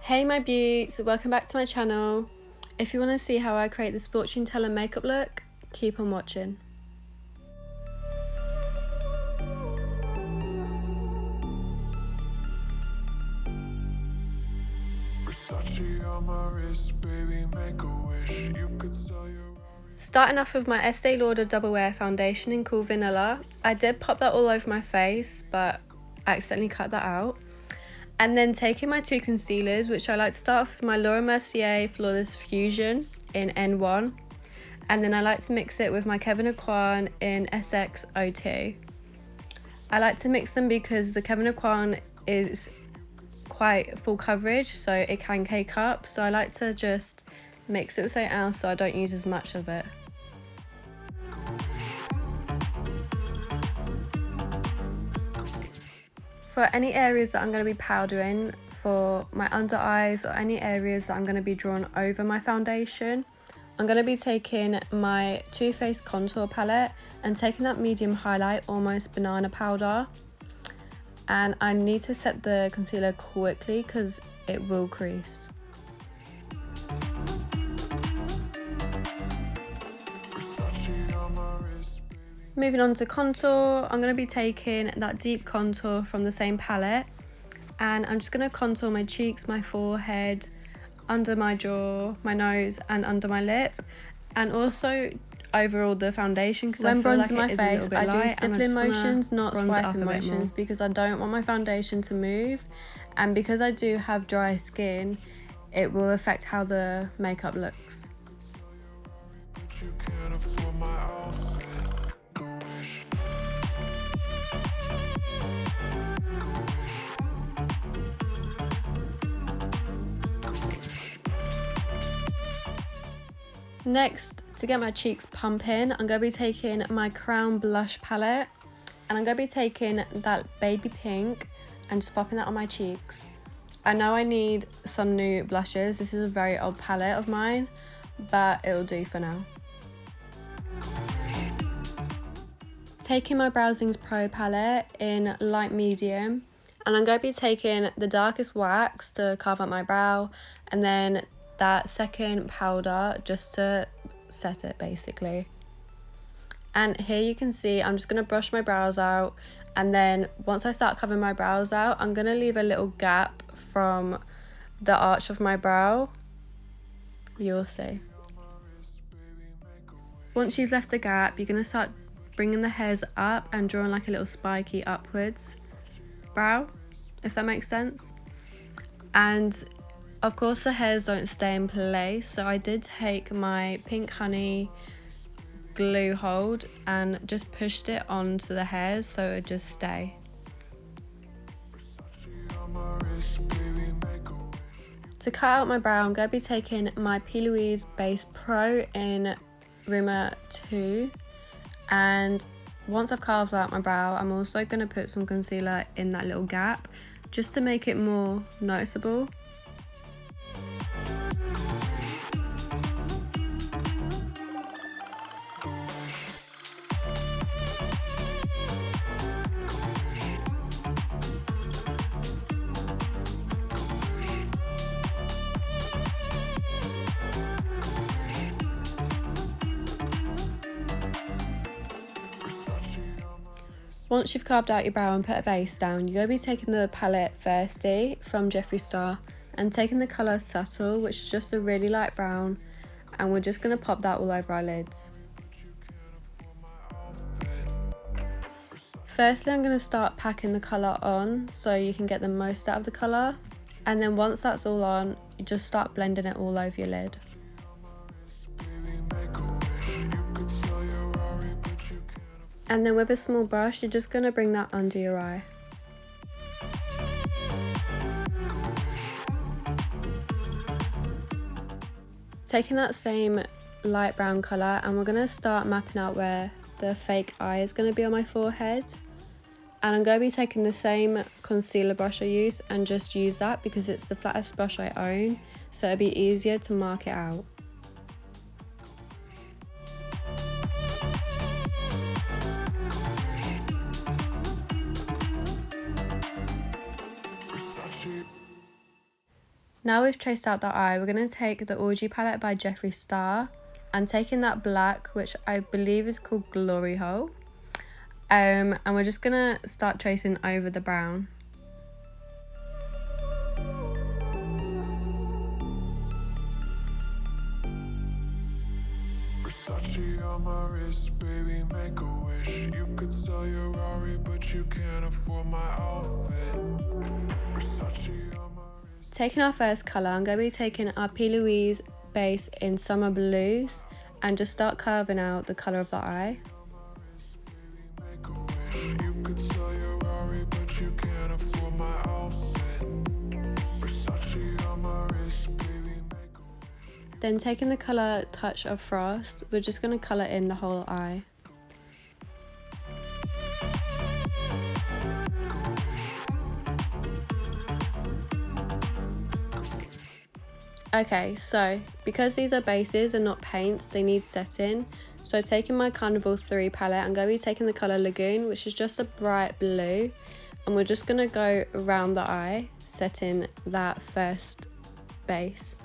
Hey my beauts, welcome back to my channel. If you want to see how I create this fortune teller makeup look, keep on watching. Starting off with my Estee Lauder Double Wear foundation in Cool Vanilla. I did pop that all over my face, but I accidentally cut that out. And then taking my two concealers, which I like to start off with my Laura Mercier Flawless Fusion in N1. And then I like to mix it with my Kevyn Aucoin in SX02. I like to mix them because the Kevyn Aucoin is quite full coverage, so it can cake up. So I like to just mix it with something else so I don't use as much of it. For any areas that I'm going to be powdering, for my under eyes or any areas that I'm going to be drawing over my foundation, I'm going to be taking my Too Faced contour palette and taking that medium highlight, almost banana powder. And I need to set the concealer quickly because it will crease. Moving on to contour, I'm going to be taking that deep contour from the same palette, and I'm just going to contour my cheeks, my forehead, under my jaw, my nose and under my lip, and also overall the foundation, because when bronzing my face I do stippling motions, not swiping motions, because I don't want my foundation to move, and because I do have dry skin it will affect how the makeup looks. Next, to get my cheeks pumping, I'm going to be taking my Crown blush palette, and I'm going to be taking that baby pink and just popping that on my cheeks. I know I need some new blushes. This is a very old palette of mine, but it will do for now. Taking my Brow Zings Pro palette in light medium, and I'm going to be taking the darkest wax to carve out my brow, and then that second powder just to set it basically. And here you can see I'm just going to brush my brows out, and then once I start covering my brows out, I'm going to leave a little gap from the arch of my brow. You'll see. Once you've left the gap, you're going to start bringing the hairs up and drawing like a little spiky upwards brow, if that makes sense. And of course the hairs don't stay in place, so I did take my Pink Honey glue hold and just pushed it onto the hairs so it would just stay. To cut out my brow, I'm going to be taking my P. Louise Base Pro in Rumor 2, and once I've carved out my brow, I'm also going to put some concealer in that little gap just to make it more noticeable. Once you've carved out your brow and put a base down, you're going to be taking the palette Thirsty from Jeffree Star and taking the colour Subtle, which is just a really light brown, and we're just going to pop that all over our lids. Firstly, I'm going to start packing the colour on so you can get the most out of the colour, and then once that's all on, you just start blending it all over your lid. And then with a small brush, you're just going to bring that under your eye. Taking that same light brown colour, and we're going to start mapping out where the fake eye is going to be on my forehead. And I'm going to be taking the same concealer brush I use and just use that because it's the flattest brush I own, so it'll be easier to mark it out. Now we've traced out the eye, we're going to take the Orgy palette by Jeffree Star and taking that black, which I believe is called Glory Hole, and we're just going to start tracing over the brown. Versace on my wrist, baby, make a wish. You could sell your Rari, but you can't afford my outfit. Versace on my wrist. Taking our first colour, I'm going to be taking our P. Louise base in Summer Blues and just start curving out the colour of the eye. You could sell your Rari, but you can't afford my outfit. Versace on my wrist, baby, make a wish. Then taking the colour Touch of Frost, we're just going to colour in the whole eye. Okay, so because these are bases and not paints, they need setting. So taking my Carnival 3 palette, I'm going to be taking the colour Lagoon, which is just a bright blue. And we're just going to go around the eye, setting that first base.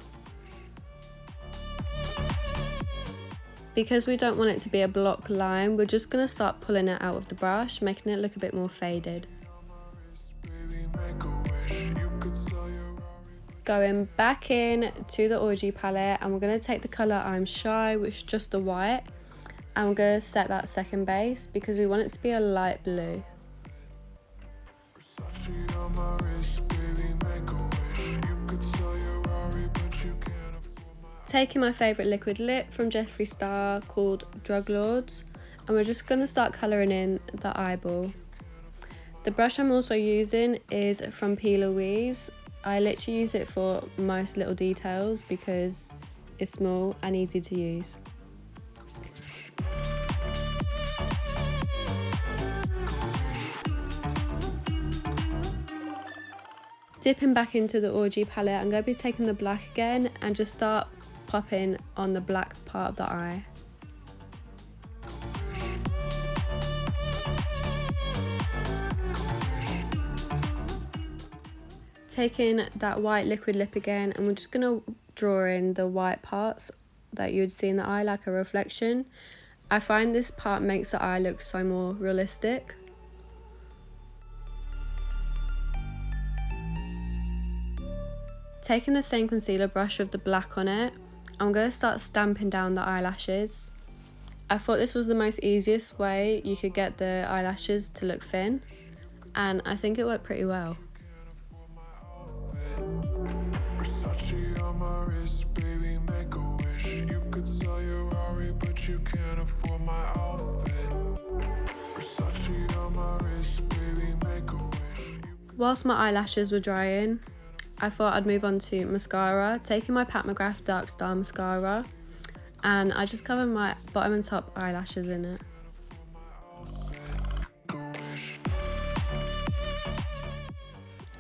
Because we don't want it to be a block line, we're just going to start pulling it out of the brush, making it look a bit more faded. Going back in to the Orgy palette, and we're going to take the colour I'm Shy, which is just a white, and we're going to set that second base because we want it to be a light blue. Taking my favourite liquid lip from Jeffree Star called Drug Lords, and we're just going to start colouring in the eyeball. The brush I'm also using is from P. Louise. I literally use it for most little details because it's small and easy to use. Dipping back into the Orgy palette, I'm going to be taking the black again and just start popping on the black part of the eye. Taking that white liquid lip again, and we're just going to draw in the white parts that you would see in the eye like a reflection. I find this part makes the eye look so more realistic. Taking the same concealer brush with the black on it, I'm going to start stamping down the eyelashes. I thought this was the most easiest way you could get the eyelashes to look thin, and I think it worked pretty well. Whilst my eyelashes were drying, I thought I'd move on to mascara, taking my Pat McGrath Dark Star mascara, and I just covered my bottom and top eyelashes in it.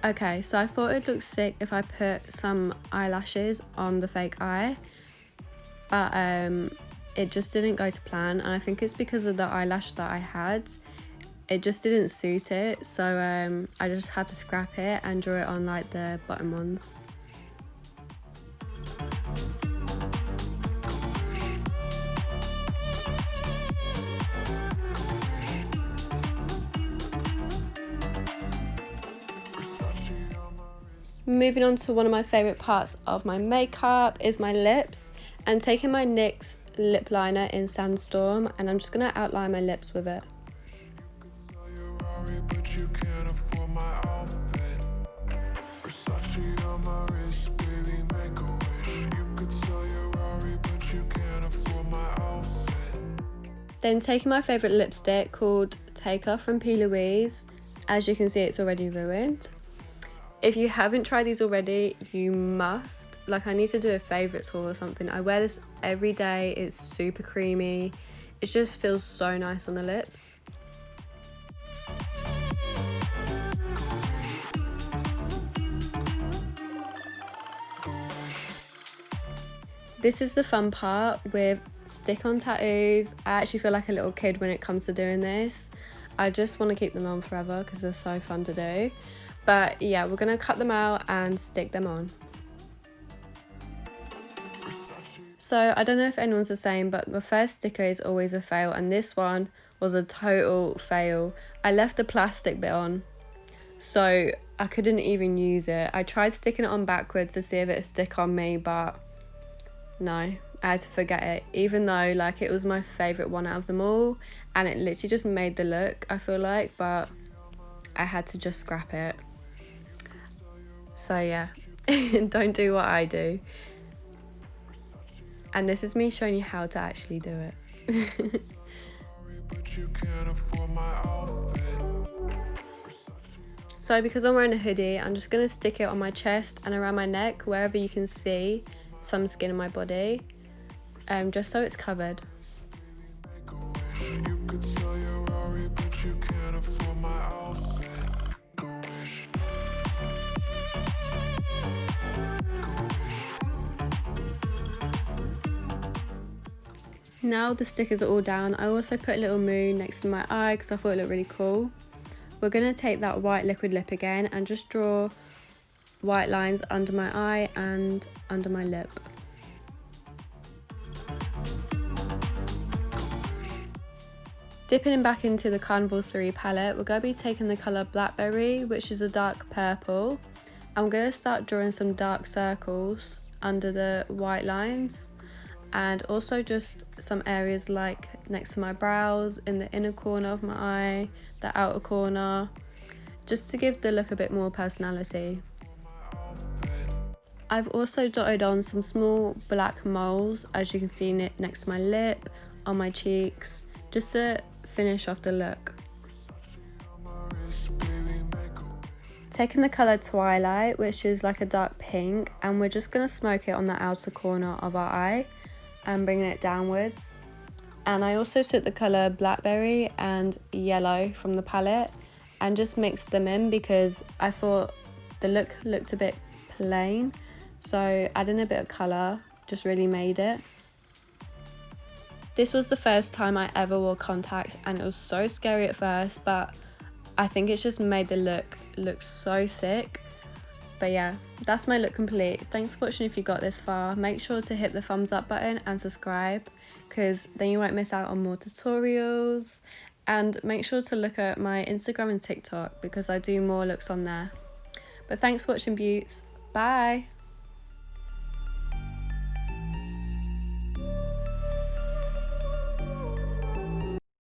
Okay, so I thought it'd look sick if I put some eyelashes on the fake eye, but it just didn't go to plan, and I think it's because of the eyelash that I had. It just didn't suit it, so I just had to scrap it and draw it on like the bottom ones. Moving on to one of my favourite parts of my makeup is my lips, and taking my NYX lip liner in Sandstorm, and I'm just going to outline my lips with it. Then taking my favourite lipstick called Taker from P. Louise. As you can see, it's already ruined. If you haven't tried these already, you must. Like, I need to do a favourites haul or something. I wear this every day. It's super creamy. It just feels so nice on the lips. This is the fun part with stick-on tattoos. I actually feel like a little kid when it comes to doing this. I just want to keep them on forever because they're so fun to do. But yeah, we're going to cut them out and stick them on. So I don't know if anyone's the same, but the first sticker is always a fail, and this one was a total fail. I left the plastic bit on, so I couldn't even use it. I tried sticking it on backwards to see if it'd stick on me, but no, I had to forget it, even though like it was my favourite one out of them all, and it literally just made the look, I feel like, but I had to just scrap it. So yeah, don't do what I do. And this is me showing you how to actually do it. So because I'm wearing a hoodie, I'm just going to stick it on my chest and around my neck, wherever you can see some skin in my body, just so it's covered. Now the stickers are all down, I also put a little moon next to my eye because I thought it looked really cool. We're going to take that white liquid lip again and just draw white lines under my eye and under my lip. Dipping in back into the Carnival 3 palette, we're going to be taking the colour Blackberry, which is a dark purple. I'm going to start drawing some dark circles under the white lines, and also just some areas like next to my brows, in the inner corner of my eye, the outer corner, just to give the look a bit more personality. I've also dotted on some small black moles, as you can see next to my lip, on my cheeks, just to finish off the look. Taking the colour Twilight, which is like a dark pink, and we're just going to smoke it on the outer corner of our eye and bringing it downwards. And I also took the colour Blackberry and Yellow from the palette and just mixed them in because I thought the look looked a bit plain, so adding a bit of colour just really made it. This was the first time I ever wore contacts, and it was so scary at first, but I think it's just made the look so sick. But yeah, that's my look complete. Thanks for watching if you got this far. Make sure to hit the thumbs up button and subscribe, because then you won't miss out on more tutorials. And make sure to look at my Instagram and TikTok because I do more looks on there. But thanks for watching, Beauts. Bye!